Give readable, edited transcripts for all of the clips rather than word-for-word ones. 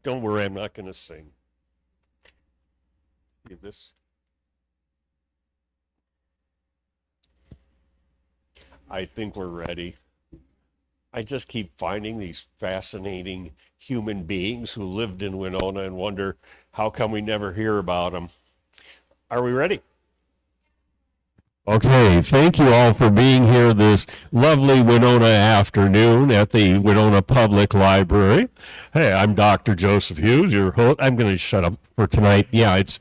Don't worry, I'm not going to sing. Give this. I think we're ready. I just keep finding these fascinating human beings who lived in Winona and wonder how come we never hear about them. Are we ready? Okay, thank you all for being here this lovely Winona afternoon at the Winona Public Library. Hey, I'm Dr. Joseph Hughes, your host. I'm going to shut up for tonight. Yeah, it's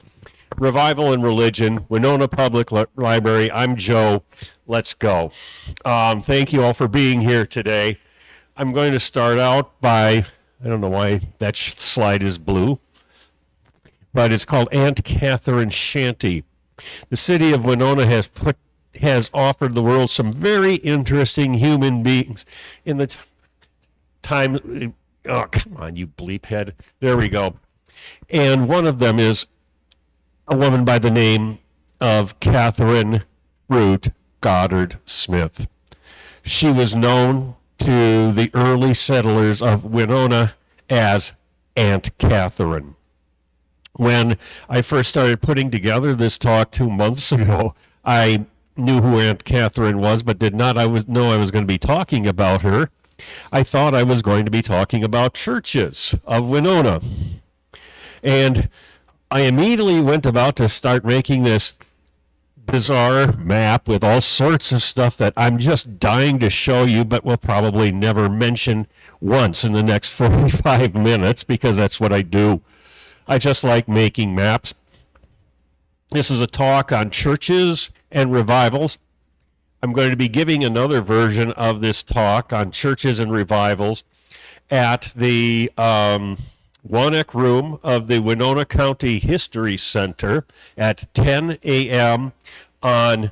Revival and Religion, Winona Public Library. I'm Joe. Let's go. Thank you all for being here today. I'm going to start out by, I don't know why that slide is blue, but it's called Aunt Catherine Shanty. The city of Winona has offered the world some very interesting human beings in the time. Oh, come on, you bleep head. There we go. And one of them is a woman by the name of Catherine Fruit Goddard Smith. She was known to the early settlers of Winona as Aunt Catherine. When I first started putting together this talk 2 months ago, I knew who Aunt Catherine was, but did not know I was going to be talking about her. I thought I was going to be talking about churches of Winona. And I immediately went about to start making this bizarre map with all sorts of stuff that I'm just dying to show you, but will probably never mention once in the next 45 minutes, because that's what I do. I just like making maps. This is a talk on churches and revivals. I'm going to be giving another version of this talk on churches and revivals at the Wanek room of the Winona County History Center at 10 a.m. on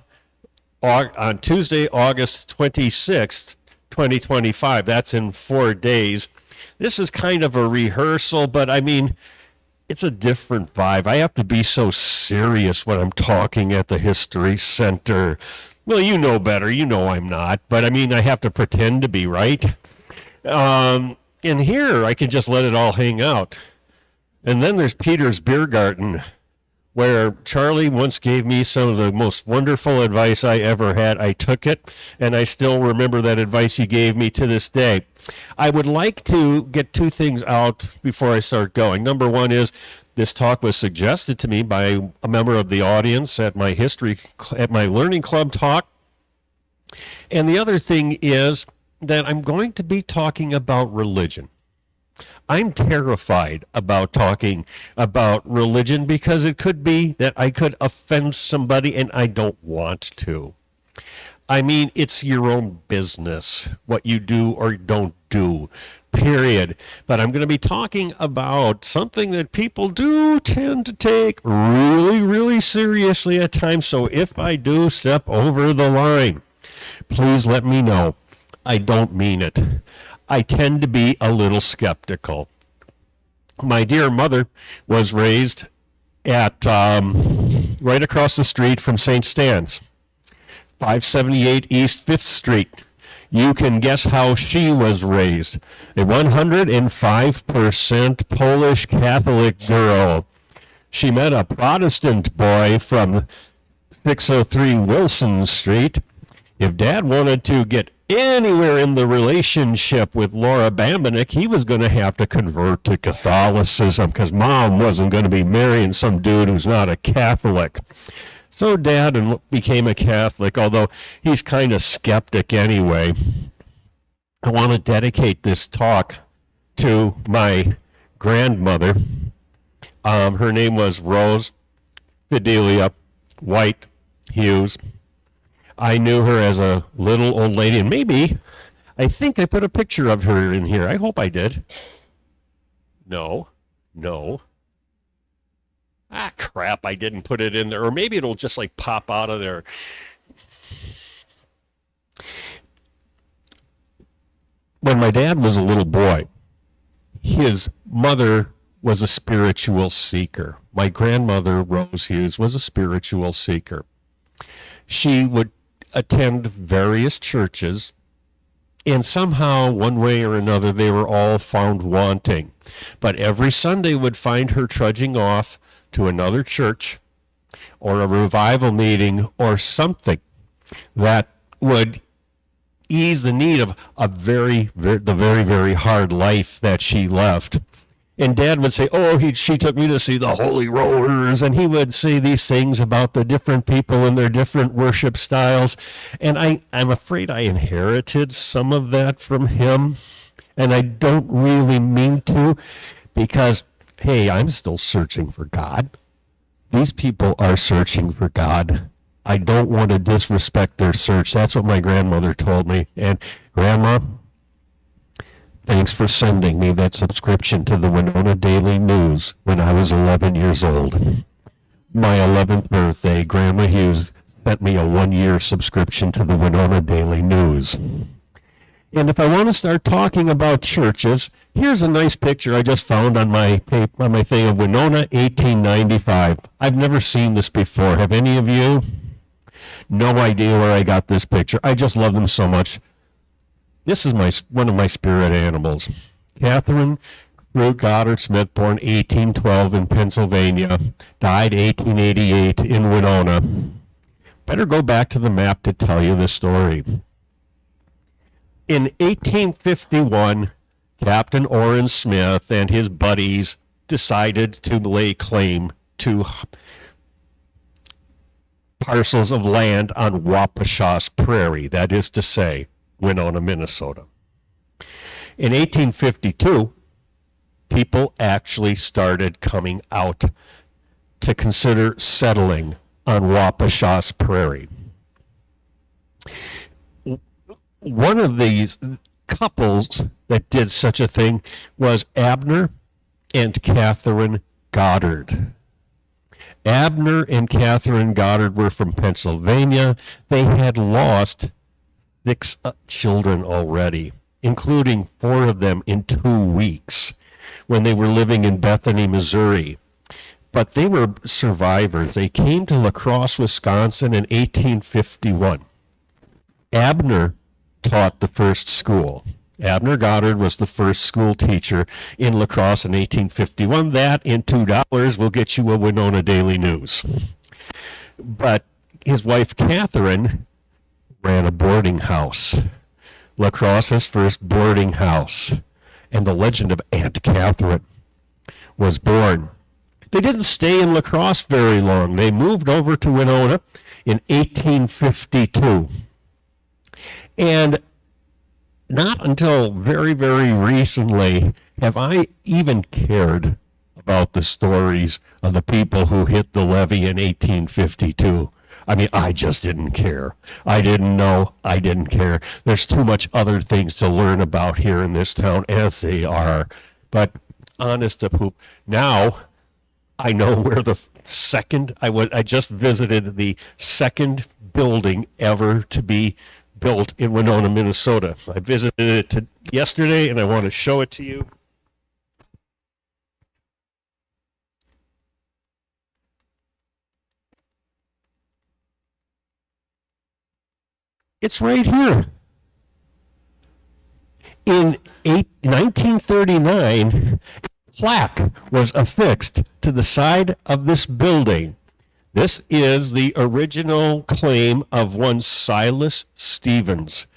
Tuesday, August 26th, 2025. That's in 4 days. This is kind of a rehearsal, but I mean, it's a different vibe. I have to be so serious when I'm talking at the History Center. Well, you know better. You know I'm not. But I mean, I have to pretend to be, right? And here, I can just let it all hang out. And then there's Peter's Beer Garden, where Charlie once gave me some of the most wonderful advice I ever had. I took it, and I still remember that advice he gave me to this day. I would like to get two things out before I start going. Number one is this talk was suggested to me by a member of the audience at my Learning Club talk. And the other thing is that I'm going to be talking about religion. I'm terrified about talking about religion because it could be that I could offend somebody, and I don't want to. I mean, it's your own business what you do or don't do, period. But I'm going to be talking about something that people do tend to take really, really seriously at times. So if I do step over the line, please let me know. I don't mean it. I tend to be a little skeptical. My dear mother was raised at right across the street from St. Stan's, 578 East 5th Street. You can guess how she was raised. A 105% Polish Catholic girl. She met a Protestant boy from 603 Wilson Street. If Dad wanted to get anywhere in the relationship with Laura Bambenek, he was going to have to convert to Catholicism because Mom wasn't going to be marrying some dude who's not a Catholic. So Dad became a Catholic, although he's kind of skeptic anyway. I want to dedicate this talk to my grandmother. Her name was Rose Fidelia White Hughes. I knew her as a little old lady, and I think I put a picture of her in here. I hope I did. No. Ah, crap, I didn't put it in there. Or maybe it'll just like pop out of there. When my dad was a little boy, his mother was a spiritual seeker. My grandmother, Rose Hughes, was a spiritual seeker. She would attend various churches And somehow, one way or another, they were all found wanting. But every Sunday would find her trudging off to another church or a revival meeting or something that would ease the need of the very, very hard life that she left. And Dad would say, oh, she took me to see the Holy Rollers, and he would say these things about the different people and their different worship styles. And I'm afraid I inherited some of that from him, and I don't really mean to, because, hey, I'm still searching for God. These people are searching for God. I don't want to disrespect their search. That's what my grandmother told me. And Grandma, thanks for sending me that subscription to the Winona Daily News when I was 11 years old. My 11th birthday, Grandma Hughes sent me a 1-year subscription to the Winona Daily News. And if I want to start talking about churches, here's a nice picture I just found on my thing of Winona, 1895. I've never seen this before. Have any of you? No idea where I got this picture. I just love them so much. This is one of my spirit animals. Catherine Ruth Goddard Smith, born 1812 in Pennsylvania, died 1888 in Winona. Better go back to the map to tell you the story. In 1851, Captain Orrin Smith and his buddies decided to lay claim to parcels of land on Waukesha's Prairie, that is to say, Winona, Minnesota. In 1852, people actually started coming out to consider settling on Waukesha's Prairie. One of these couples that did such a thing was Abner and Catherine Goddard. Abner and Catherine Goddard were from Pennsylvania. They had lost 6 children already, including 4 of them in 2 weeks when they were living in Bethany, Missouri. But they were survivors. They came to La Crosse, Wisconsin in 1851. Abner taught the first school. Abner Goddard was the first school teacher in La Crosse in 1851. That and $2 will get you a Winona Daily News. But his wife Catherine ran a boarding house, La Crosse's first boarding house, and the legend of Aunt Catherine was born. They didn't stay in La Crosse very long. They moved over to Winona in 1852. And not until very, very recently have I even cared about the stories of the people who hit the levee in 1852. I mean, I just didn't care. I didn't know. I didn't care. There's too much other things to learn about here in this town, as they are. But honest to poop, now I know where the second, I just visited the second building ever to be built in Winona, Minnesota. I visited it yesterday, and I want to show it to you. It's right here. In 1939, a plaque was affixed to the side of this building. This is the original claim of one Silas Stevens,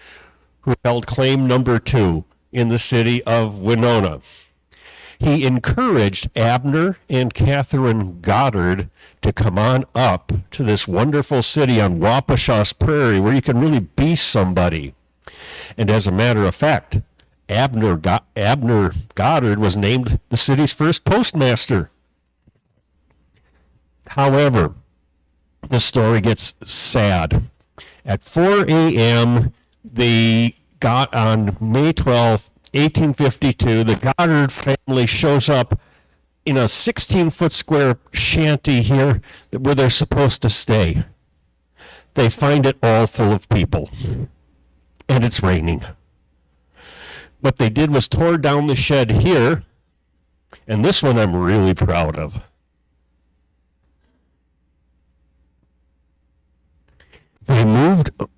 who held claim number 2 in the city of Winona. He encouraged Abner and Catherine Goddard to come on up to this wonderful city on Waukesha's Prairie where you can really be somebody. And as a matter of fact, Abner Goddard was named the city's first postmaster. However, the story gets sad. At 4 a.m., on May 12, 1852, the Goddard family shows up in a 16-foot square shanty here where they're supposed to stay. They find it all full of people, and it's raining. What they did was tore down the shed here, and this one I'm really proud of.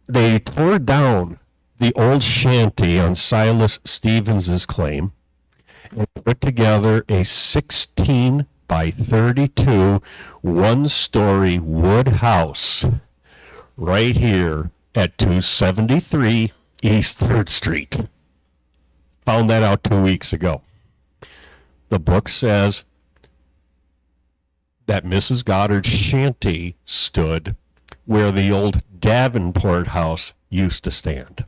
They tore down the old shanty on Silas Stevens's claim and put together a 16 by 32 one-story wood house right here at 273 East 3rd Street. Found that out 2 weeks ago. The book says that Mrs. Goddard's shanty stood where the old Davenport house used to stand.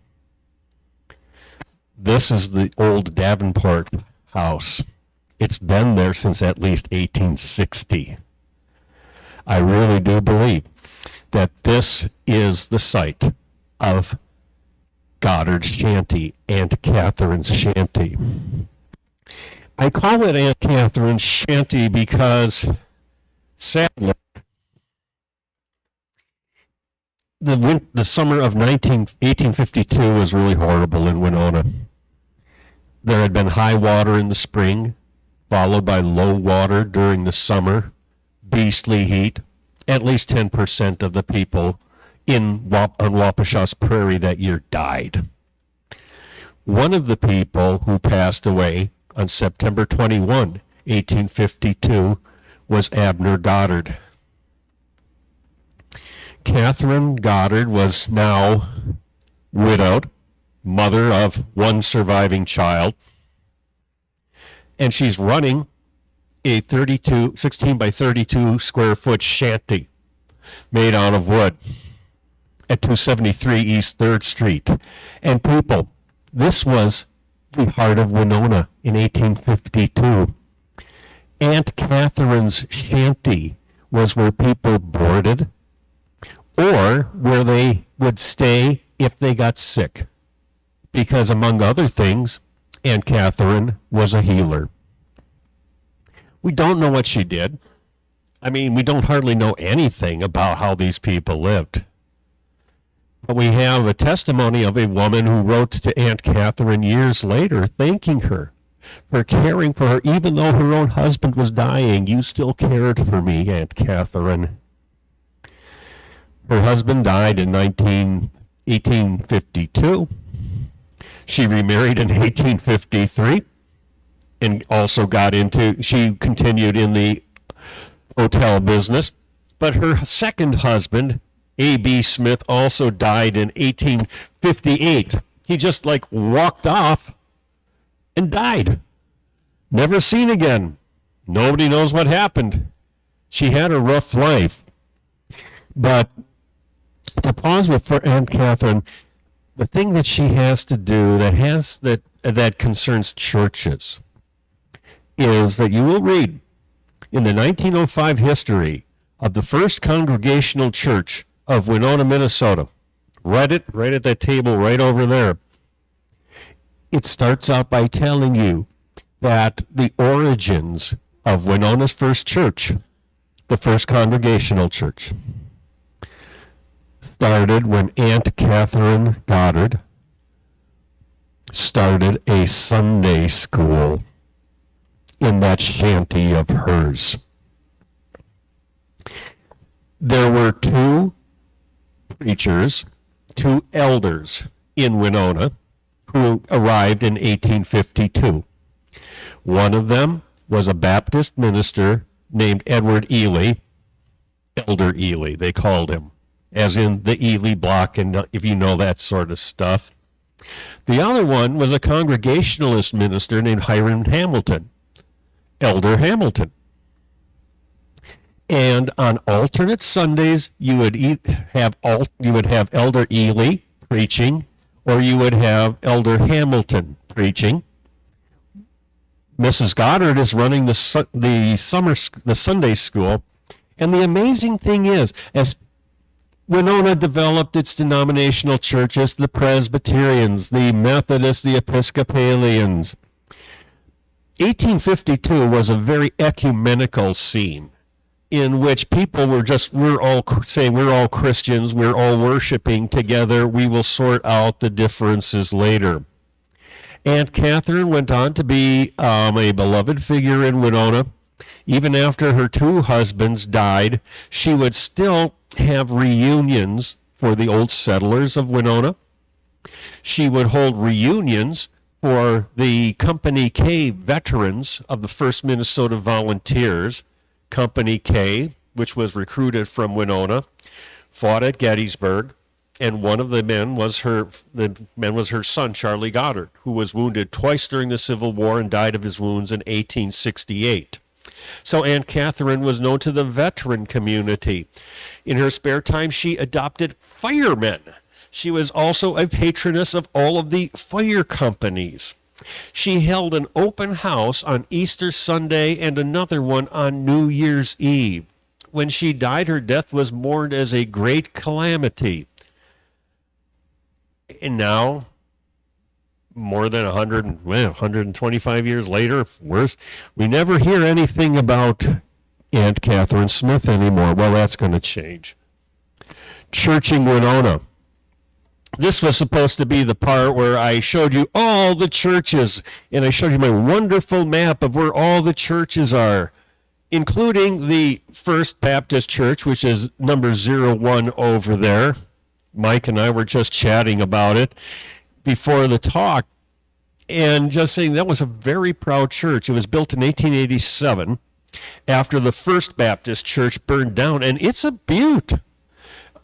This is the old Davenport house. It's been there since at least 1860. I really do believe that this is the site of Goddard's shanty, Aunt Catherine's shanty. I call it Aunt Catherine's shanty because, sadly, the summer of 1852 was really horrible in Winona. There had been high water in the spring, followed by low water during the summer, beastly heat. At least 10% of the people on Wapashaw's Prairie that year died. One of the people who passed away on September 21, 1852, was Abner Goddard. Catherine Goddard was now widowed, mother of one surviving child, and she's running a 16 by 32 square foot shanty made out of wood at 273 East 3rd Street. And people, this was the heart of Winona in 1852. Aunt Catherine's shanty was where people boarded or where they would stay if they got sick. Because among other things, Aunt Catherine was a healer. We don't know what she did. I mean, we don't hardly know anything about how these people lived. But we have a testimony of a woman who wrote to Aunt Catherine years later thanking her for caring for her. Even though her own husband was dying, you still cared for me, Aunt Catherine. Her husband died in 1852. She remarried in 1853 and also she continued in the hotel business. But her second husband, A.B. Smith, also died in 1858. He just walked off and died. Never seen again. Nobody knows what happened. She had a rough life. But to pause with for Aunt Catherine, the thing that she has to do that concerns churches is that you will read in the 1905 history of the First Congregational Church of Winona, Minnesota. Read it right at that table right over there. It starts out by telling you that the origins of Winona's first church, the First Congregational Church, started when Aunt Catherine Goddard started a Sunday school in that shanty of hers. There were two preachers, two elders in Winona who arrived in 1852. One of them was a Baptist minister named Edward Ely, Elder Ely, they called him, as in the Ely block, and if you know that sort of stuff. The other one was a Congregationalist minister named Hiram Hamilton, Elder Hamilton. And on alternate Sundays, you would have Elder Ely preaching, or you would have Elder Hamilton preaching. Mrs. Goddard is running the Sunday school, and the amazing thing is, as Winona developed its denominational churches, the Presbyterians, the Methodists, the Episcopalians. 1852 was a very ecumenical scene in which people we're all saying we're all Christians, we're all worshiping together, we will sort out the differences later. Aunt Catherine went on to be a beloved figure in Winona. Even after her two husbands died, she would still have reunions for the old settlers of Winona. She would hold reunions for the Company K veterans of the 1st Minnesota Volunteers. Company K, which was recruited from Winona, fought at Gettysburg, and one of the men was her son, Charlie Goddard, who was wounded twice during the Civil War and died of his wounds in 1868. So Aunt Catherine was known to the veteran community. In her spare time, she adopted firemen. She was also a patroness of all of the fire companies. She held an open house on Easter Sunday and another one on New Year's Eve. When she died, her death was mourned as a great calamity. And now, more than 125 years later, we never hear anything about Aunt Catherine Smith anymore. Well, that's going to change. Churching Winona. This was supposed to be the part where I showed you all the churches, and I showed you my wonderful map of where all the churches are, including the First Baptist Church, which is number 01 over there. Mike and I were just chatting about it before the talk, and just saying that was a very proud church. It was built in 1887 after the First Baptist Church burned down, and it's a beaut.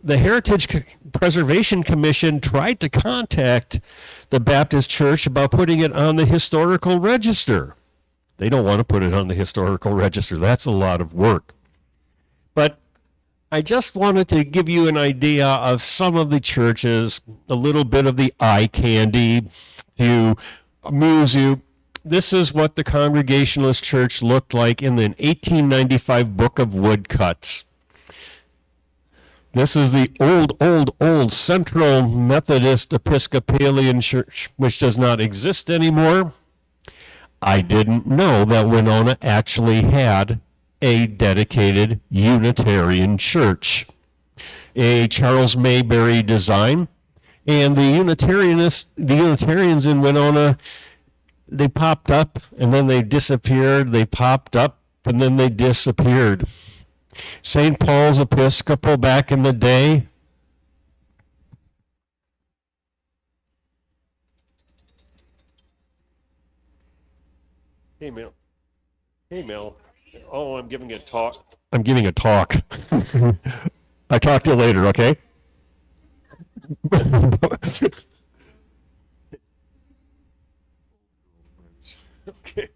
The Heritage Preservation Commission tried to contact the Baptist Church about putting it on the historical register. They don't want to put it on the historical register. That's a lot of work. But I just wanted to give you an idea of some of the churches, a little bit of the eye candy to amuse you. This is what the Congregationalist Church looked like in the 1895 Book of Woodcuts. This is the old Central Methodist Episcopalian Church, which does not exist anymore. I didn't know that Winona actually had a dedicated Unitarian church, a Charles Mayberry design. And the Unitarians in Winona, they popped up and then they disappeared. They popped up and then they disappeared. St. Paul's Episcopal back in the day. Hey, Mel. Hey, Mel. Oh, I'm giving a talk. I'm giving a talk. I'll talk to you later, okay? Okay.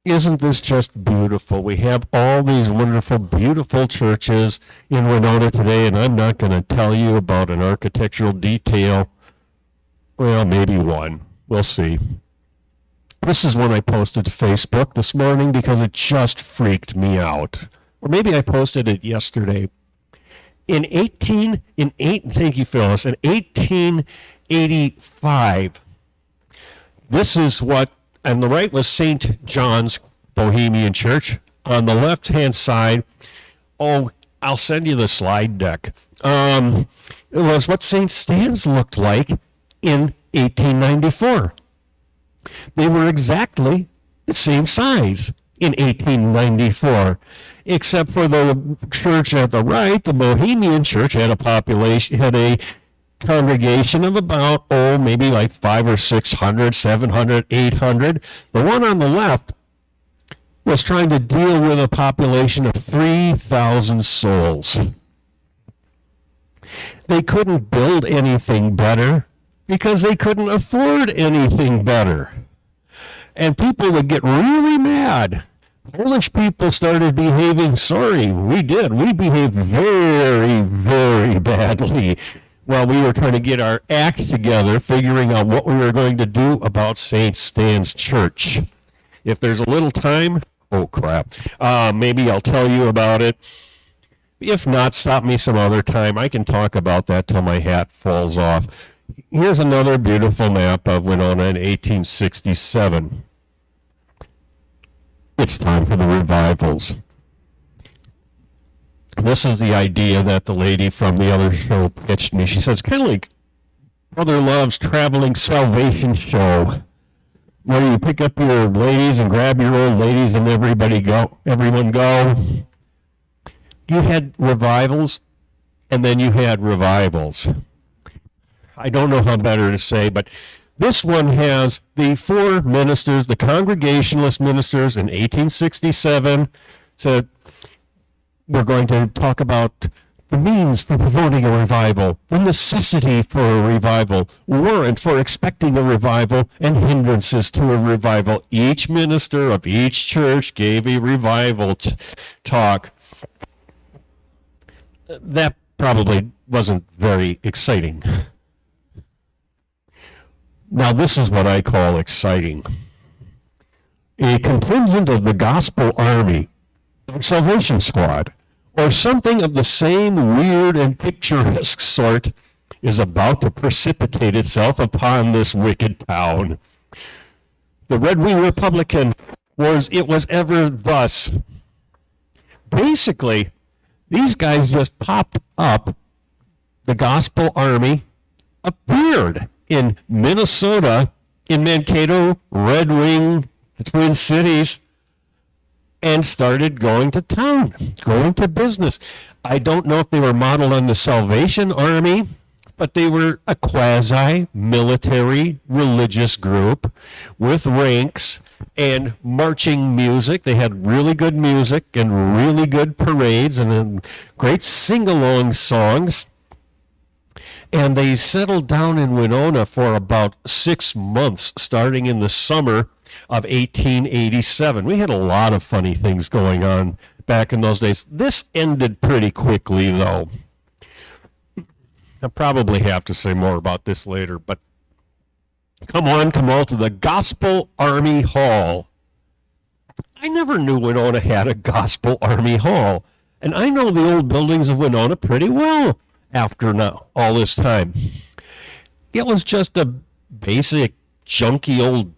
Isn't this just beautiful? We have all these wonderful, beautiful churches in Winona today, and I'm not going to tell you about an architectural detail. Well, maybe one. We'll see. This is one I posted to Facebook this morning because it just freaked me out. Or maybe I posted it yesterday. Thank you, Phyllis. In 1885, this is what, on the right was St. John's Bohemian Church. On the left-hand side, I'll send you the slide deck. It was what St. Stan's looked like in 1894. They were exactly the same size in 1894, except for the church at the right, the Bohemian Church, had a congregation of about, maybe like 500 or 600, 700, 800. The one on the left was trying to deal with a population of 3,000 souls. They couldn't build anything better because they couldn't afford anything better. And people would get really mad. Polish people started behaving, we behaved very, very badly while we were trying to get our act together, figuring out what we were going to do about St. Stan's Church. If there's a little time, maybe I'll tell you about it. If not, stop me some other time. I can talk about that till my hat falls off. Here's another beautiful map of Winona in 1867. It's time for the revivals. This is the idea that the lady from the other show pitched me. She says, it's kind of like Brother Love's traveling salvation show, where you pick up your ladies and grab your old ladies and everyone go. You had revivals, and then you had revivals. I don't know how better to say, but this one has the four ministers, the Congregationalist ministers in 1867 said, we're going to talk about the means for promoting a revival, the necessity for a revival, warrant for expecting a revival, and hindrances to a revival. Each minister of each church gave a revival talk. That probably wasn't very exciting. Now this is what I call exciting. A contingent of the Gospel Army, Salvation Squad, or something of the same weird and picturesque sort is about to precipitate itself upon this wicked town. The Red Wing Republican it was ever thus. Basically, these guys just popped up. The Gospel Army appeared in Minnesota, in Mankato, Red Wing, the Twin Cities, and started going to town, going to business. I don't know if they were modeled on the Salvation Army, but they were a quasi-military religious group with ranks and marching music. They had really good music and really good parades and great sing-along songs. And they settled down in Winona for about 6 months, starting in the summer of 1887. We had a lot of funny things going on back in those days. This ended pretty quickly, though. I'll probably have to say more about this later, but come all to the Gospel Army Hall. I never knew Winona had a Gospel Army Hall, and I know the old buildings of Winona pretty well after now, all this time. It was just a basic, junky old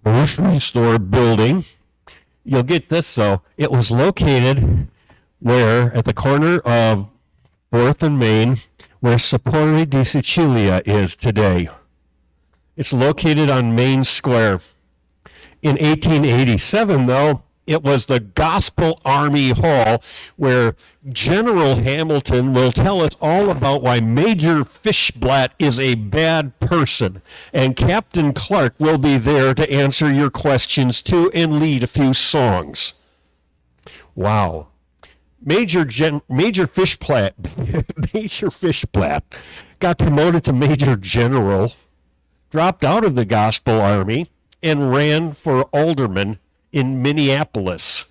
grocery store building. You'll get this, though. It was located at the corner of 4th and Main, where Sapore di Sicilia is today. It's located on Main Square. In 1887, though, it was the Gospel Army Hall, where General Hamilton will tell us all about why Major Fishblatt is a bad person. And Captain Clark will be there to answer your questions, too, and lead a few songs. Wow. Major Fishblatt got promoted to Major General, dropped out of the Gospel Army, and ran for alderman in Minneapolis.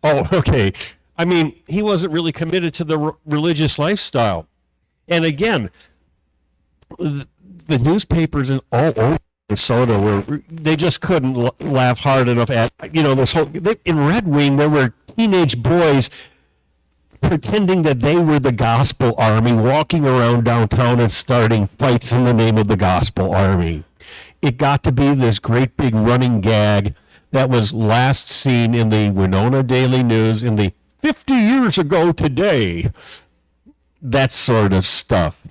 Oh, okay. I mean, he wasn't really committed to the religious lifestyle. And again, the newspapers in all over Minnesota they just couldn't laugh hard enough at, this whole, in Red Wing, there were teenage boys pretending that they were the Gospel Army, walking around downtown and starting fights in the name of the Gospel Army. It got to be this great big running gag that was last seen in the Winona Daily News in the 50 years ago today, that sort of stuff.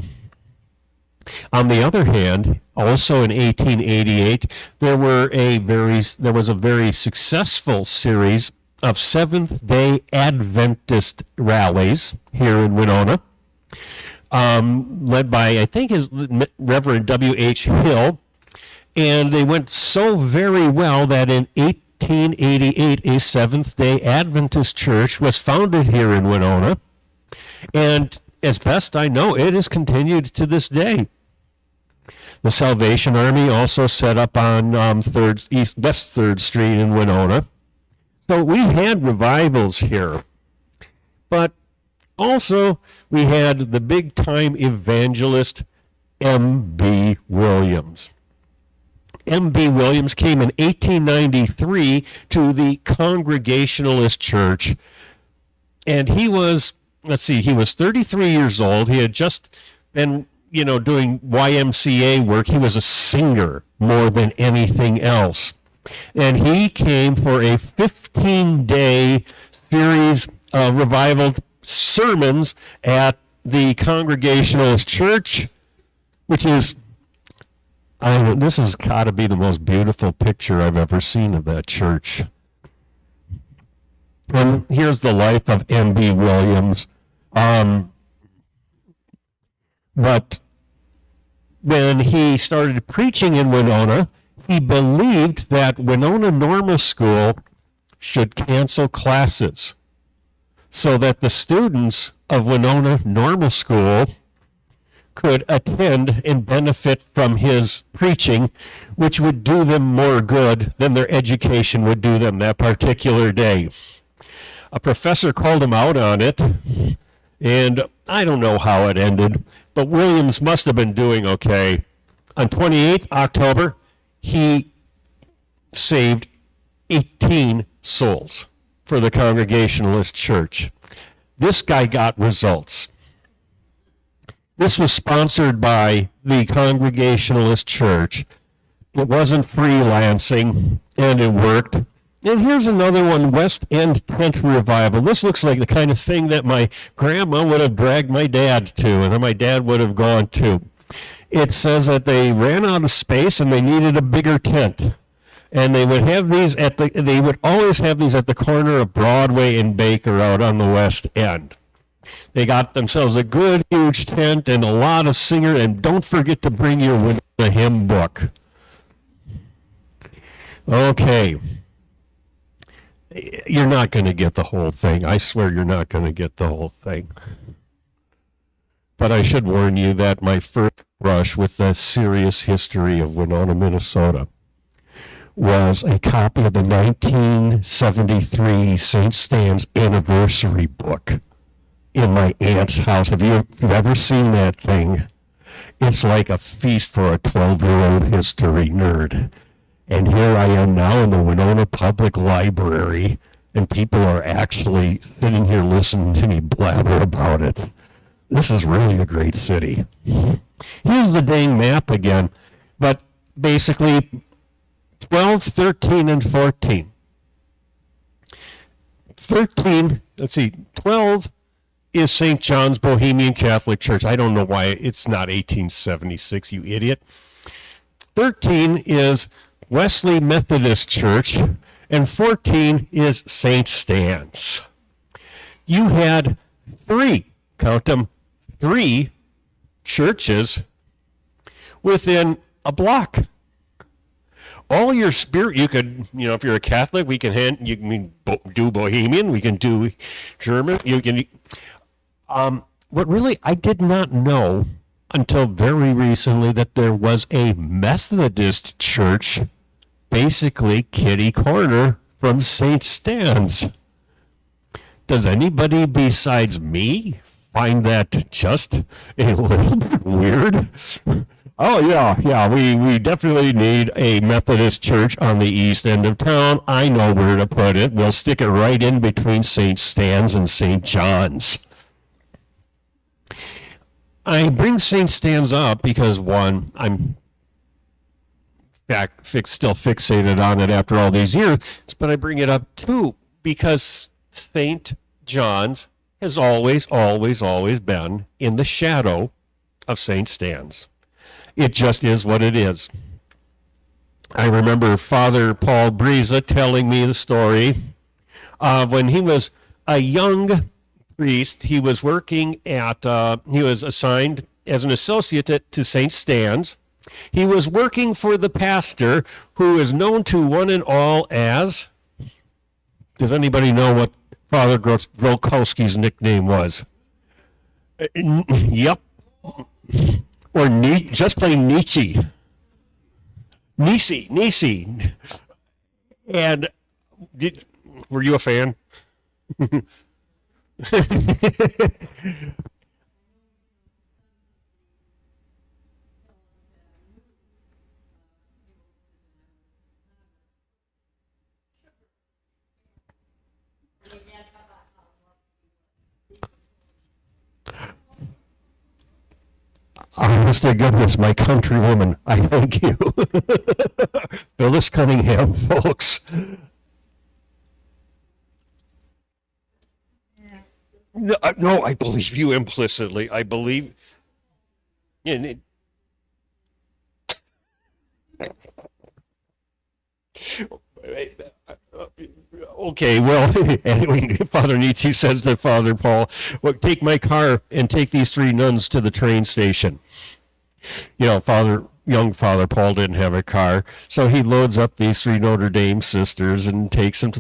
On the other hand, also in 1888, there was a very successful series of Seventh-day Adventist rallies here in Winona, led by, I think, Reverend W.H. Hill. And they went so very well that in 1888, a Seventh-day Adventist church was founded here in Winona. And as best I know, it is continued to this day. The Salvation Army also set up on West 3rd Street in Winona. So we had revivals here. But also we had the big-time evangelist M.B. Williams. M.B. Williams came in 1893 to the Congregationalist Church, and he was 33 years old. He had just been, doing YMCA work. He was a singer more than anything else. And he came for a 15-day series of revival sermons at the Congregationalist Church, which is, this has got to be the most beautiful picture I've ever seen of that church. And here's the life of M.B. Williams. But when he started preaching in Winona, he believed that Winona Normal School should cancel classes so that the students of Winona Normal School could attend and benefit from his preaching, which would do them more good than their education would do them that particular day. A professor called him out on it, and I don't know how it ended, but Williams must have been doing okay. On 28th October, he saved 18 souls for the Congregationalist Church. This guy got results. This was sponsored by the Congregationalist Church. It wasn't freelancing, and it worked. And here's another one, West End Tent Revival. This looks like the kind of thing that my grandma would have dragged my dad to, and then my dad would have gone to. It says that they ran out of space and they needed a bigger tent. And they would have these they would always have these at the corner of Broadway and Baker out on the West End. They got themselves a good, huge tent and a lot of singers, and don't forget to bring your Winona hymn book. Okay. You're not going to get the whole thing. I swear you're not going to get the whole thing. But I should warn you that my first brush with the serious history of Winona, Minnesota, was a copy of the 1973 St. Stan's anniversary book in my aunt's house. Have you ever seen that thing? It's like a feast for a 12-year-old history nerd. And here I am now in the Winona Public Library, and people are actually sitting here listening to me blabber about it. This is really a great city. Here's the dang map again, but basically 12, 13, and 14. 13, let's see, 12 is St. John's Bohemian Catholic Church. I don't know why it's not 1876, you idiot. 13 is Wesley Methodist Church, and 14 is St. Stan's. You had three, count them, three churches within a block. All your spirit, you could, if you're a Catholic, you can do Bohemian, we can do German, you can. What really I did not know until very recently that there was a Methodist church, basically kitty corner from St. Stan's. Does anybody besides me find that just a little bit weird? Oh, yeah, we definitely need a Methodist church on the east end of town. I know where to put it. We'll stick it right in between St. Stan's and St. John's. I bring St. Stan's up because, one, I'm still fixated on it after all these years, but I bring it up, too, because St. John's has always been in the shadow of St. Stan's. It just is what it is. I remember Father Paul Briza telling me the story of when he was a young priest. He was working he was assigned as an associate to St. Stan's. He was working for the pastor who is known to one and all as, does anybody know what Father Grolkowski's nickname was? Yep. Or just plain Nietzsche. Nietzsche. And were you a fan? Honest to goodness, my countrywoman, I thank you. Phyllis Cunningham, folks. No, I believe you implicitly. I believe. Yeah, okay, well, anyway, Father Nietzsche says to Father Paul, well, take my car and take these three nuns to the train station. Young Father Paul didn't have a car, so he loads up these three Notre Dame sisters and takes them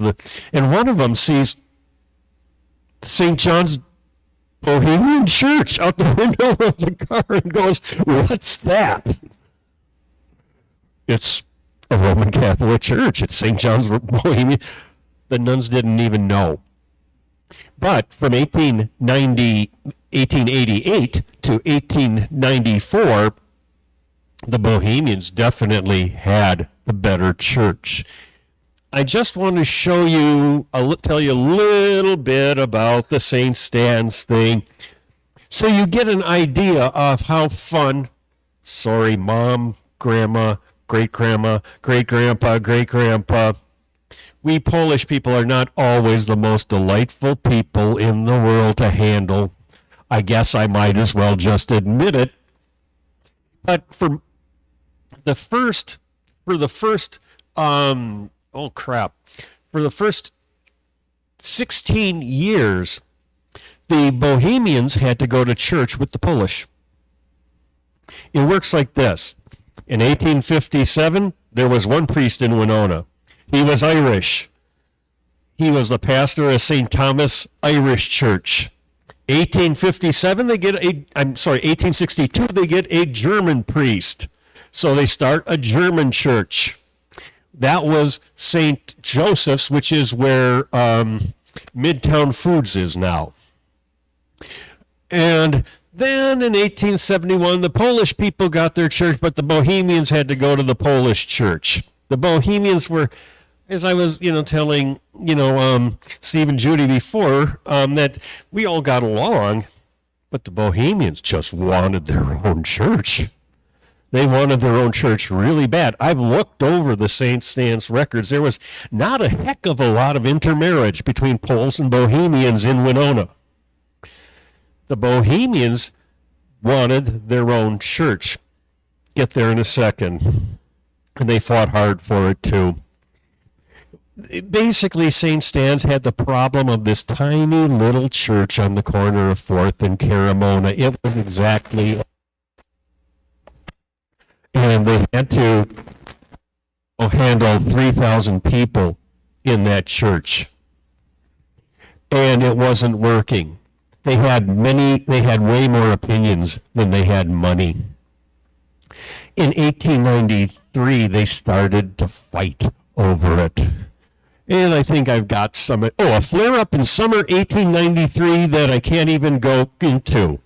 and one of them sees St. John's Bohemian Church out the window of the car and goes, "What's that?" It's a Roman Catholic church. It's St. John's Bohemian. The nuns didn't even know. But from 1888 to 1894, the Bohemians definitely had the better church. I just want to show you, tell you a little bit about the St. Stan's thing so you get an idea of how fun, mom, grandma, great-grandma, great-grandpa, great-grandpa, we Polish people are not always the most delightful people in the world to handle. I guess I might as well just admit it. But for the first 16 years, the Bohemians had to go to church with the Polish. It works like this. In 1857, there was one priest in Winona. He was Irish. He was the pastor of St. Thomas Irish Church. 1862, they get a German priest. So they start a German church. That was St. Joseph's, which is where Midtown Foods is now. And then in 1871, the Polish people got their church, but the Bohemians had to go to the Polish church. The Bohemians were, as I was, telling, Steve and Judy before, that we all got along, but the Bohemians just wanted their own church. They wanted their own church really bad. I've looked over the St. Stan's records. There was not a heck of a lot of intermarriage between Poles and Bohemians in Winona. The Bohemians wanted their own church. Get there in a second. And they fought hard for it too. Basically, St. Stan's had the problem of this tiny little church on the corner of 4th and Caramona. It was exactly... And they had to handle 3,000 people in that church. And it wasn't working. They had way more opinions than they had money. In 1893, they started to fight over it. And I think I've got a flare-up in summer 1893 that I can't even go into.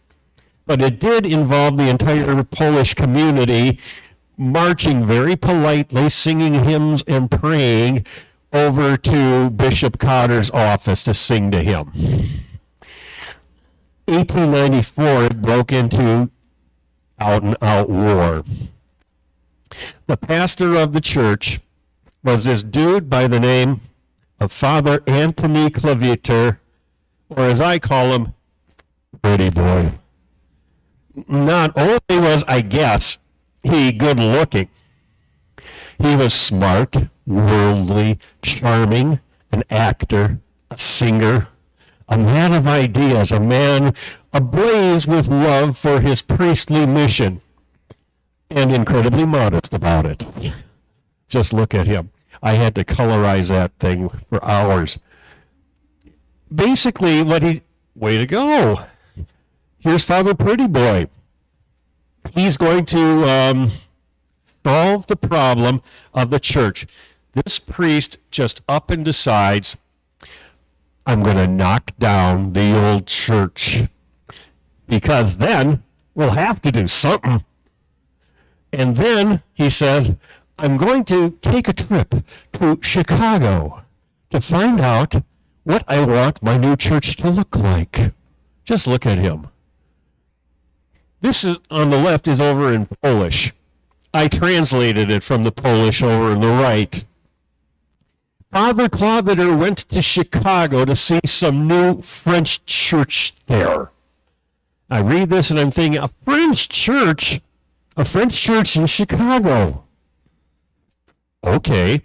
But it did involve the entire Polish community marching very politely, singing hymns and praying over to Bishop Cotter's office to sing to him. 1894, it broke into out-and-out war. The pastor of the church was this dude by the name of Father Anthony Claviter, or as I call him, Pretty Boy. Not only was, I guess, he good looking, he was smart, worldly, charming, an actor, a singer, a man of ideas, a man ablaze with love for his priestly mission, and incredibly modest about it. Just look at him. I had to colorize that thing for hours. Basically, way to go. Here's Father Pretty Boy. He's going to solve the problem of the church. This priest just up and decides, I'm going to knock down the old church, because then we'll have to do something. And then he says, I'm going to take a trip to Chicago to find out what I want my new church to look like. Just look at him. This is on the left is over in Polish. I translated it from the Polish over on the right. Father Claviter went to Chicago to see some new French church there. I read this and I'm thinking, a French church in Chicago. Okay.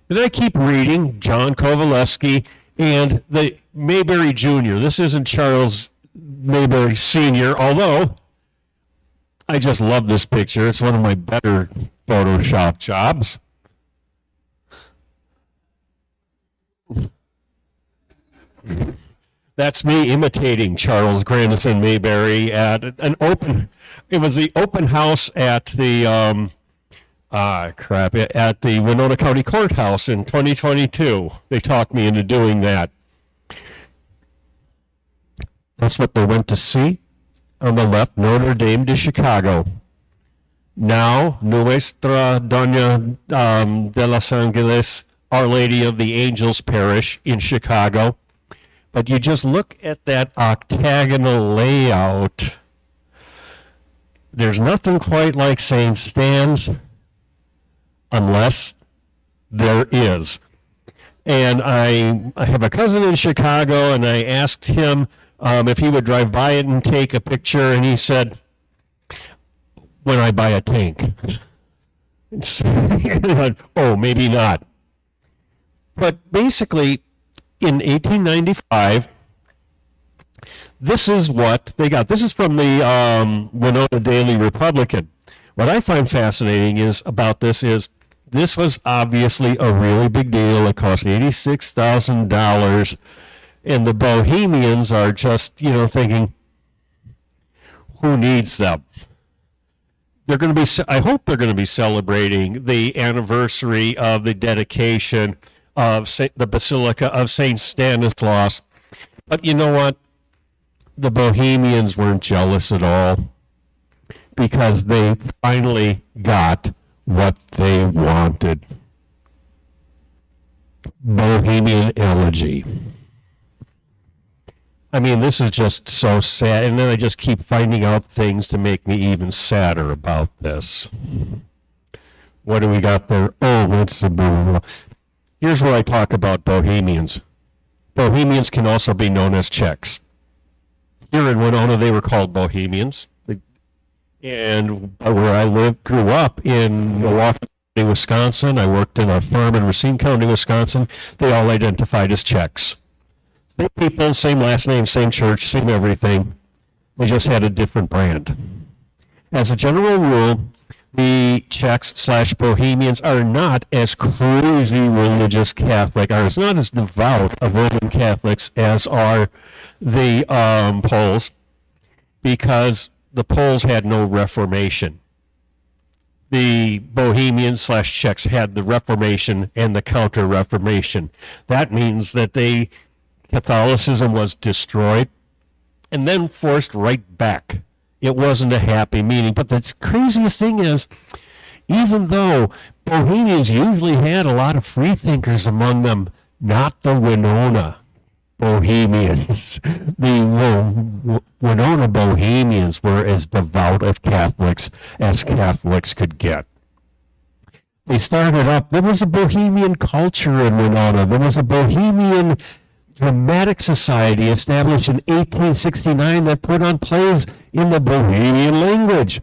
Then I keep reading John Kowaleski and the Mayberry Jr. This isn't Charles Mayberry Sr., although I just love this picture. It's one of my better Photoshop jobs. That's me imitating Charles Grandison Mayberry at an open. It was the open house at the at the Winona County Courthouse in 2022. They talked me into doing that. That's what they went to see. On the left, Notre Dame de Chicago. Now, Nuestra Dona de los Angeles, Our Lady of the Angels Parish in Chicago. But you just look at that octagonal layout. There's nothing quite like St. Stan's unless there is. And I have a cousin in Chicago, and I asked him if he would drive by it and take a picture, and he said, when I buy a tank. Oh, maybe not. But basically, in 1895, this is what they got. This is from the Winona Daily Republican. What I find fascinating about this is this was obviously a really big deal. It cost $86,000, and the Bohemians are just, thinking, who needs them? They're going to be. I hope they're going to be celebrating the anniversary of the dedication of the Basilica of St. Stanislaus. But you know what? The Bohemians weren't jealous at all because they finally got what they wanted. Bohemian Elegy. I mean, this is just so sad. And then I just keep finding out things to make me even sadder about this. What do we got there? Oh, what's the... Here's where I talk about Bohemians. Bohemians can also be known as Czechs. Here in Winona, they were called Bohemians. And where I grew up in Milwaukee, Wisconsin, I worked in a farm in Racine County, Wisconsin. They all identified as Czechs. Same people, same last name, same church, same everything. They just had a different brand. As a general rule, the Czechs/Bohemians are not as crazy religious Catholic, are not as devout of Roman Catholics as are the Poles, because the Poles had no Reformation. The Bohemians/Czechs had the Reformation and the Counter-Reformation. That means that Catholicism was destroyed and then forced right back. It wasn't a happy meeting. But the craziest thing is, even though Bohemians usually had a lot of freethinkers among them, not the Winona Bohemians. The Winona Bohemians were as devout of Catholics as Catholics could get. They started up, there was a Bohemian culture in Winona. There was a Bohemian dramatic society established in 1869 that put on plays in the Bohemian language.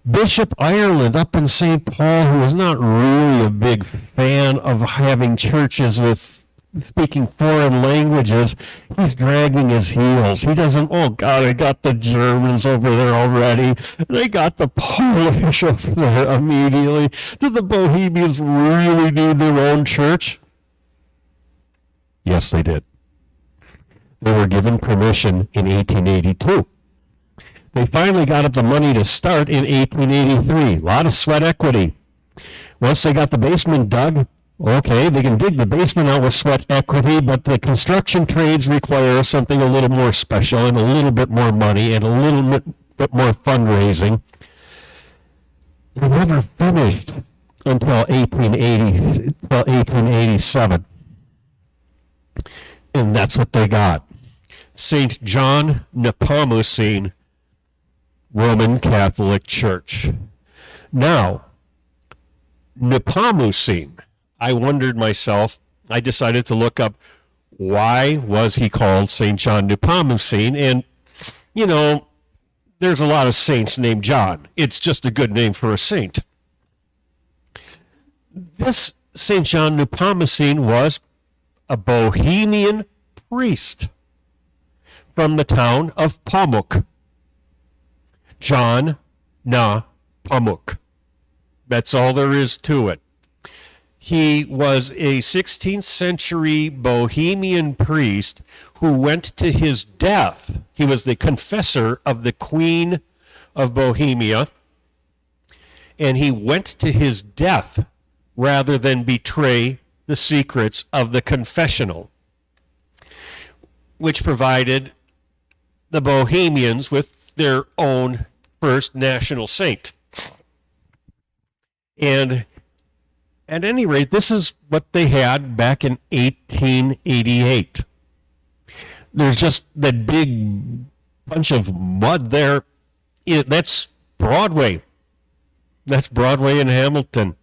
Bishop Ireland up in St. Paul, who was not really a big fan of having churches with speaking foreign languages, he's dragging his heels. He doesn't, oh God, I got the Germans over there already. They got the Polish over there immediately. Do the Bohemians really need their own church? Yes, they did. They were given permission in 1882. They finally got up the money to start in 1883. A lot of sweat equity. Once they got the basement dug, okay, they can dig the basement out with sweat equity, but the construction trades require something a little more special and a little bit more money and a little bit more fundraising. They never finished until 1887. And that's what they got. St. John Nepomucene Roman Catholic Church. Now, Nepomucene, I wondered myself, I decided to look up why was he called St. John Nepomucene, and, you know, there's a lot of saints named John. It's just a good name for a saint. This St. John Nepomucene was a Bohemian priest from the town of Pomuk. John na pamuk. That's all there is to it. He was a 16th century Bohemian priest who went to his death. He was the confessor of the Queen of Bohemia, and he went to his death rather than betray the secrets of the confessional, which provided the Bohemians with their own first national saint. And at any rate, this is what they had back in 1888. There's just that big bunch of mud there. That's Broadway. That's Broadway in Hamilton.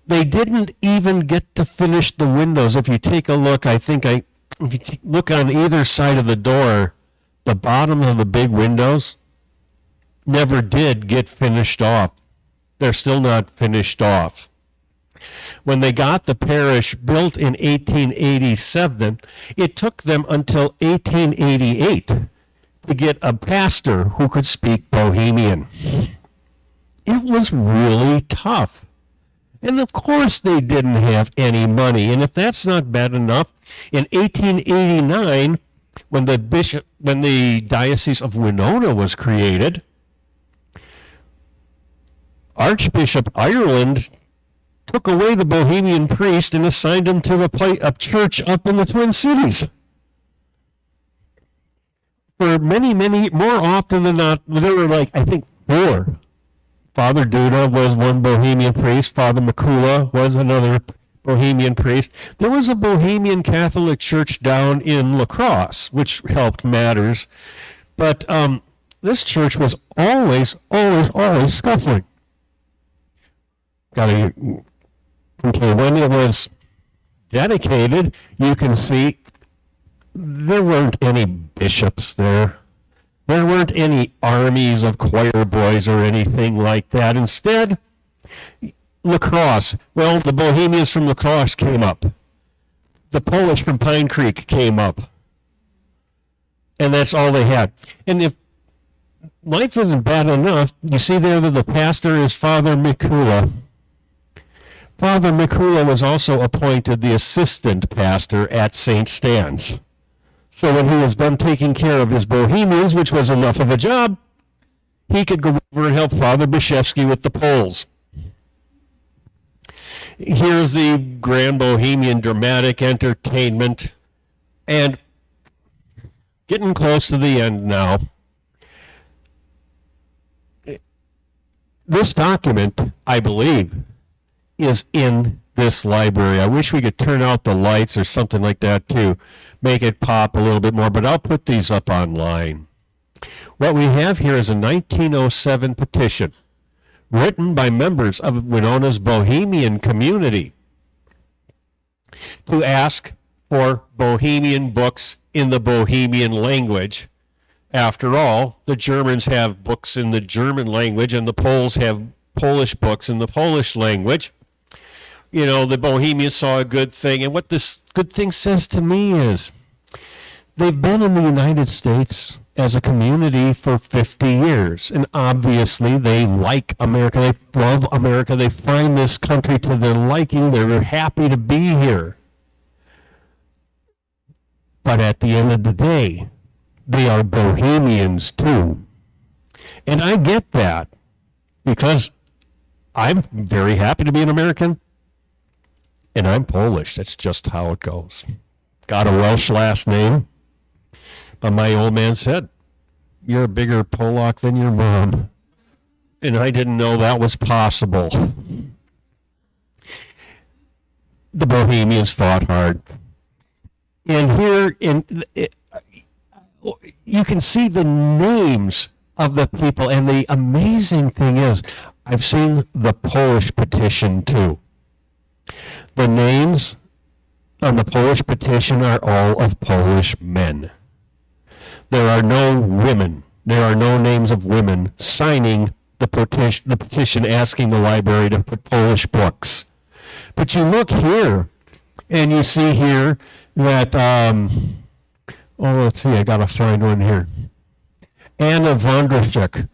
They didn't even get to finish the windows. If you take a look, if you look on either side of the door, the bottom of the big windows never did get finished off. They're still not finished off. When they got the parish built in 1887, it took them until 1888 to get a pastor who could speak Bohemian. It was really tough. And of course they didn't have any money. And if that's not bad enough, in 1889, when the Diocese of Winona was created, Archbishop Ireland took away the Bohemian priest and assigned him to a church up in the Twin Cities. For many, more often than not, there were I think 4. Father Duda was one Bohemian priest. Father Mikula was another Bohemian priest. There was a Bohemian Catholic church down in La Crosse, which helped matters. But this church was always scuffling. Okay, when it was dedicated, you can see there weren't any bishops there. There weren't any armies of choir boys or anything like that. Instead, La Crosse, well, the Bohemians from La Crosse came up. The Polish from Pine Creek came up. And that's all they had. And if life isn't bad enough, you see there that the pastor is Father Mikula. Father Mikula was also appointed the assistant pastor at St. Stan's. So when he was done taking care of his Bohemians, which was enough of a job, he could go over and help Father Bishevsky with the Poles. Here's the Grand Bohemian Dramatic Entertainment, and getting close to the end now. This document, I believe, is in this library. I wish we could turn out the lights or something like that to make it pop a little bit more, but I'll put these up online. What we have here is a 1907 petition written by members of Winona's Bohemian community to ask for Bohemian books in the Bohemian language. After all, the Germans have books in the German language and the Poles have Polish books in the Polish language. You know, the Bohemians saw a good thing, and what this good thing says to me is they've been in the United States as a community for 50 years, and obviously they like America, they love America, they find this country to their liking, they're happy to be here. But at the end of the day, they are Bohemians too. And I get that, because I'm very happy to be an American, and I'm Polish. That's just how it goes. Got a Welsh last name, but my old man said, "You're a bigger Polak than your mom." And I didn't know that was possible. The Bohemians fought hard. And here, you can see the names of the people. And the amazing thing is, I've seen the Polish petition too. The names on the Polish petition are all of Polish men. There are no women. There are no names of women signing the petition asking the library to put Polish books. But you look here, and you see here that, let's see, I got to find one here. Anna Vondrachuk.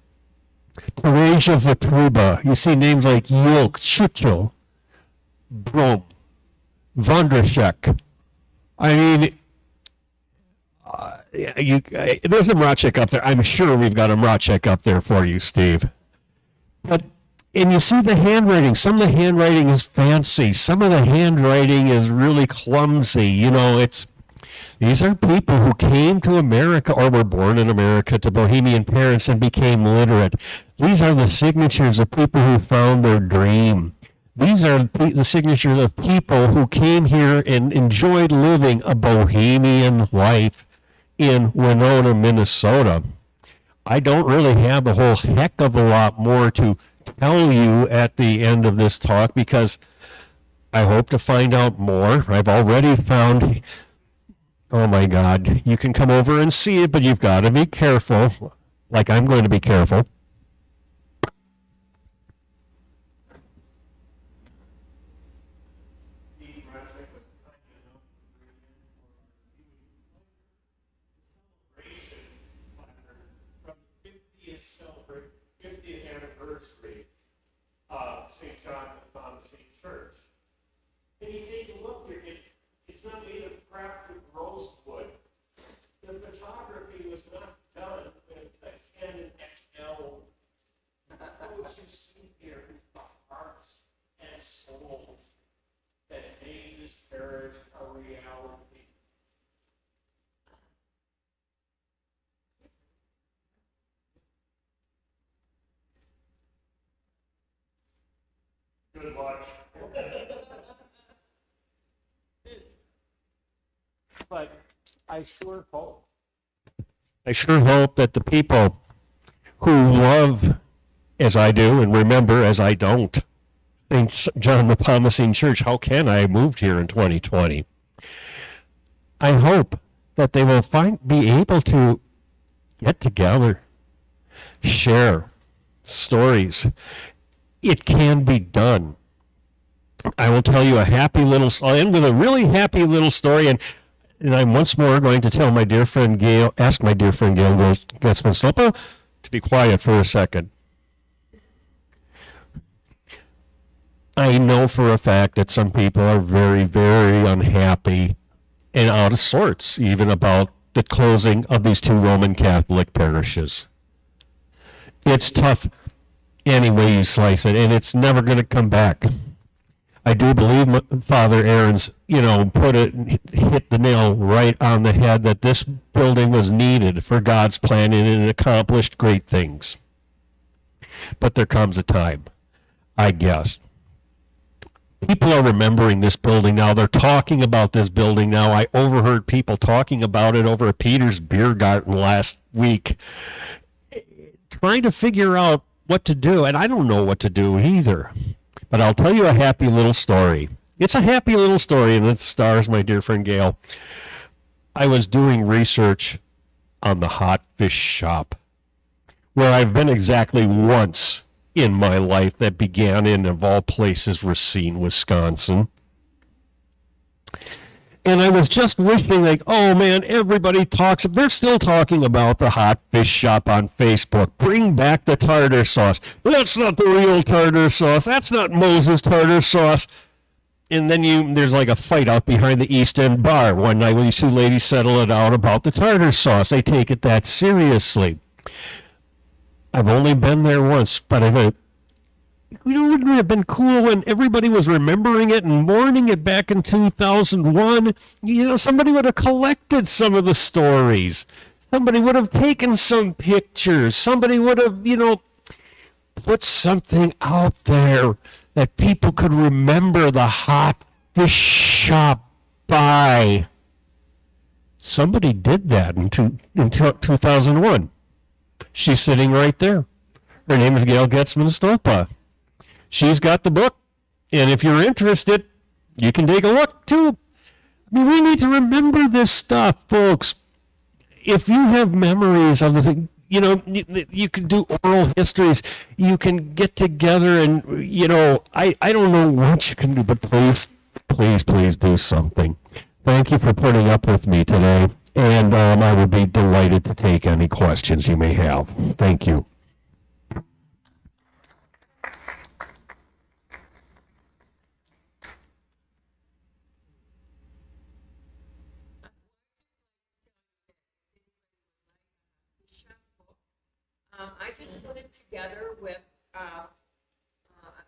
Teresia Vatruba. You see names like Yilk, Chucho, Brom, Vondrashek. I mean, there's a Mrachek up there. I'm sure we've got a Mrachek up there for you, Steve. And you see the handwriting. Some of the handwriting is fancy. Some of the handwriting is really clumsy. You know, these are people who came to America or were born in America to Bohemian parents and became literate. These are the signatures of people who found their dream. These are the signatures of people who came here and enjoyed living a bohemian life in Winona, Minnesota. I don't really have a whole heck of a lot more to tell you at the end of this talk because I hope to find out more. I've already found, oh my God, you can come over and see it, but you've got to be careful, like I'm going to be careful. And you take a look here, it's not made of crafted rosewood. The photography was not done with a Canon XL. What you see here is the hearts and souls that made this marriage a reality. Good luck. But I sure hope that the people who love as I do and remember as I don't St. John the Promising Church, how can I moved here in 2020? I hope that they will be able to get together, share stories. It can be done. I will tell you I'll end with a really happy little story, and I'm once more going to tell my dear friend Gail, ask my dear friend Gail Getzman-Stopa to be quiet for a second. I know for a fact that some people are very, very unhappy and out of sorts, even about the closing of these two Roman Catholic parishes. It's tough any way you slice it, and it's never going to come back. I do believe Father Aaron's, hit the nail right on the head that this building was needed for God's plan and it accomplished great things. But there comes a time, I guess. People are remembering this building now. They're talking about this building now. I overheard people talking about it over at Peter's Beer Garden last week, trying to figure out what to do. And I don't know what to do either. But I'll tell you a happy little story. It's a happy little story, and it stars my dear friend Gail. I was doing research on the hot fish shop, where I've been exactly once in my life. That began in, of all places, Racine, Wisconsin. And I was just wishing, oh man, they're still talking about the hot fish shop on Facebook. Bring back the tartar sauce. That's not the real tartar sauce. That's not Moses tartar sauce. And then there's like a fight out behind the East End bar one night when these two ladies settle it out about the tartar sauce. They take it that seriously. I've only been there once, but wouldn't it have been cool when everybody was remembering it and mourning it back in 2001? Somebody would have collected some of the stories. Somebody would have taken some pictures. Somebody would have, put something out there that people could remember the hot fish shop by. Somebody did that in 2001. She's sitting right there. Her name is Gail Getzman-Stopa. She's got the book, and if you're interested, you can take a look, too. We need to remember this stuff, folks. If you have memories of the thing, you can do oral histories. You can get together and, I don't know what you can do, but please do something. Thank you for putting up with me today, and I would be delighted to take any questions you may have. Thank you. just put it together with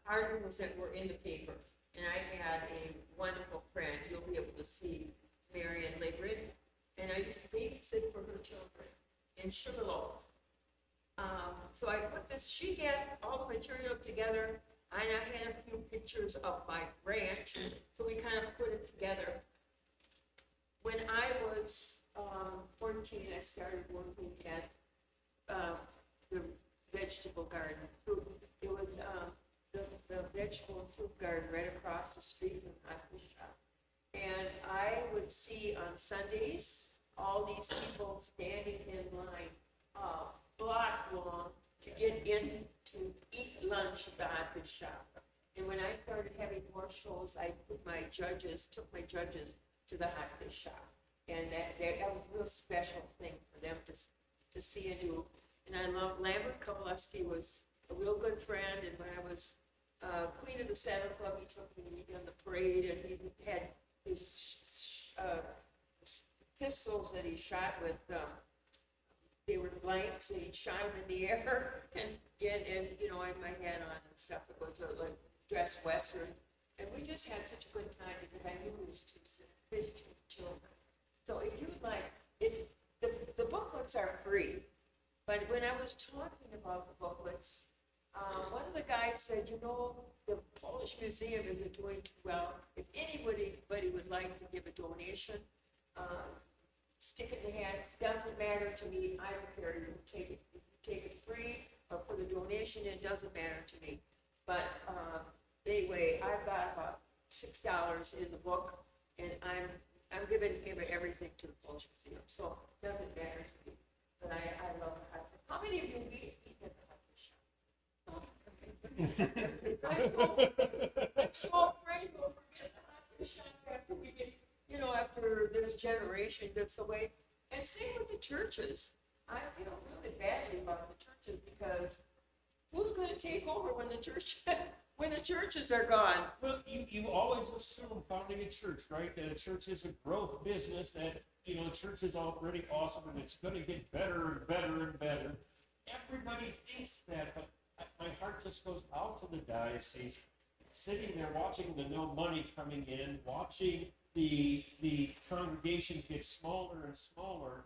articles that were in the paper. And I had a wonderful friend, you'll be able to see, Marion Legrid, and I used to babysit for her children in Sugarloaf. So I put this, she got all the materials together, and I had a few pictures of my ranch, so we kind of put it together. When I was 14, I started working at the vegetable garden. It was the vegetable and fruit garden right across the street from my fish shop. And I would see on Sundays all these people standing in line, block long, to get in to eat lunch at the hot fish shop. And when I started having more shows, I took my judges to the hot fish shop. And that was a real special thing for them to see and do. And I love Lambert Kowalski was a real good friend, and when I was Queen of the Saddle Club, he took me on the parade, and he had his pistols that he shot with, they were blanks, and he'd shot them in the air, and you know, I had my hat on and stuff. It was like dressed Western, and we just had such a good time because I knew it was his two children. So if you would like, the booklets are free, but when I was talking about the booklets, one of the guys said, you know, the Polish Museum isn't doing too well. If anybody would like to give a donation, stick it in the hat, doesn't matter to me, I don't care, you take it free or put a donation in, doesn't matter to me. But anyway, I've got about $6 in the book, and I'm giving everything to the Polish Museum, so it doesn't matter to me. But I love it. How many of you eat at the hot fish shop? I'm so afraid we'll forget the hot fish shop after we get, you know, after this generation gets away. And same with the churches. I feel really badly about the churches because who's going to take over when the churches are gone? Well, you always assume founding a church, right? That a church is a growth business, that, you know, a church is already awesome and it's going to get better and better and better. Everybody thinks that, but my heart just goes out to the diocese, sitting there watching the no money coming in, watching the congregations get smaller and smaller,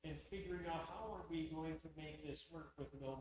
and figuring out how are we going to make this work with no